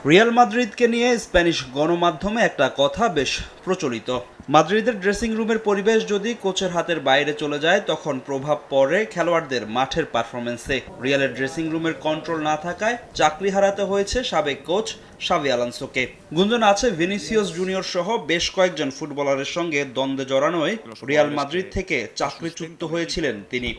Real মাদ্রিদকে নিয়ে Spanish গণমাধ্যমে একটা কথা বেশ প্রচলিত। মাদ্রিদের ড্রেসিং রুমের পরিবেশ যদি কোচের হাতের বাইরে চলে যায় তখন প্রভাব পড়ে খেলোয়াড়দের মাঠের পারফরমেন্সে। রিয়ালের ড্রেসিং রুমের কন্ট্রোল না থাকায় চাকরি হারাতে হয়েছে সাবেক কোচ শাভি আলোনসোকে। গুঞ্জন আছে ভিনিসিয়াস জুনিয়র সহ বেশ কয়েকজন ফুটবলারের সঙ্গে দ্বন্দ্বে জড়ানোয় রিয়াল মাদ্রিদ থেকে চাকরিচ্যুত হয়েছিলেন তিনি।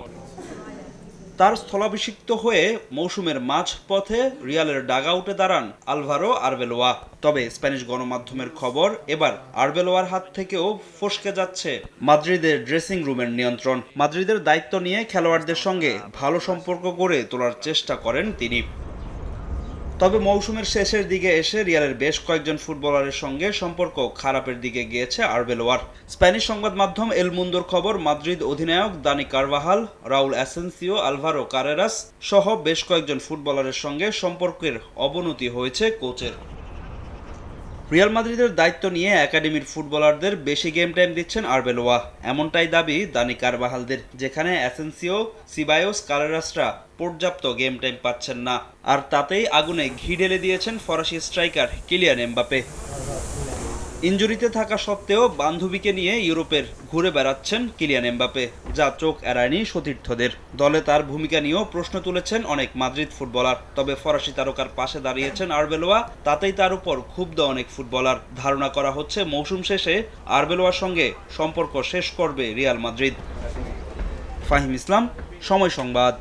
তার স্থলাভিষিক্ত হয়ে মৌসুমের মাঝপথে রিয়ালের ডাগআউটে দাঁড়ান আলভারো আরবেলোয়া। তবে স্প্যানিশ গণমাধ্যমের খবর, এবার আরবেলোয়ার হাত থেকেও ফসকে যাচ্ছে মাদ্রিদের ড্রেসিং রুমের নিয়ন্ত্রণ। মাদ্রিদের দায়িত্ব নিয়ে খেলোয়াড়দের সঙ্গে ভালো সম্পর্ক গড়ে তোলার চেষ্টা করেন তিনি। তবে মৌসুমের শেষের দিকে এসে রিয়ালের বেশ কয়েকজন ফুটবলারের সঙ্গে সম্পর্ক খারাপের দিকে গিয়েছে আরবেলোয়ার। স্প্যানিশ সংবাদ মাধ্যম এল মুন্দোর খবর, মাদ্রিদ অধিনায়ক Dani Carvajal, Raul Asensio, Alvaro Carreras সহ বেশ কয়েকজন ফুটবলারের সঙ্গে সম্পর্কের অবনতি হয়েছে কোচের। রিয়াল মাদ্রিদের দায়িত্ব নিয়ে একাডেমির ফুটবলারদের বেশি গেম টাইম দিচ্ছেন আরবেলোয়া, এমনটাই দাবি দানি কারভাহালদের, যেখানে অ্যাসেন্সিও, সিবায়োস, কারেরাসরা পর্যাপ্ত গেম টাইম পাচ্ছেন না। আর তাতেই আগুনে ঘি ঢেলে দিয়েছেন ফরাসি স্ট্রাইকার কিলিয়ান এমবাপে। ইনজুরিতে থাকা সত্ত্বেও বান্ধবীকে নিয়ে ইউরোপের ঘুরে বেড়াচ্ছেন কিলিয়ান এমবাপে, যা চোখ এড়ায়নি সতীর্থদের। দলে তার ভূমিকা নিয়েও প্রশ্ন তুলেছেন অনেক মাদ্রিদ ফুটবলার। তবে ফরাসি তারকার পাশে দাঁড়িয়েছেন আরবেলোয়া, তাতেই তার উপর ক্ষুব্ধ অনেক ফুটবলার। ধারণা করা হচ্ছে মৌসুম শেষে আরবেলোয়ার সঙ্গে সম্পর্ক শেষ করবে রিয়াল মাদ্রিদ। ফাহিম ইসলাম, সময় সংবাদ।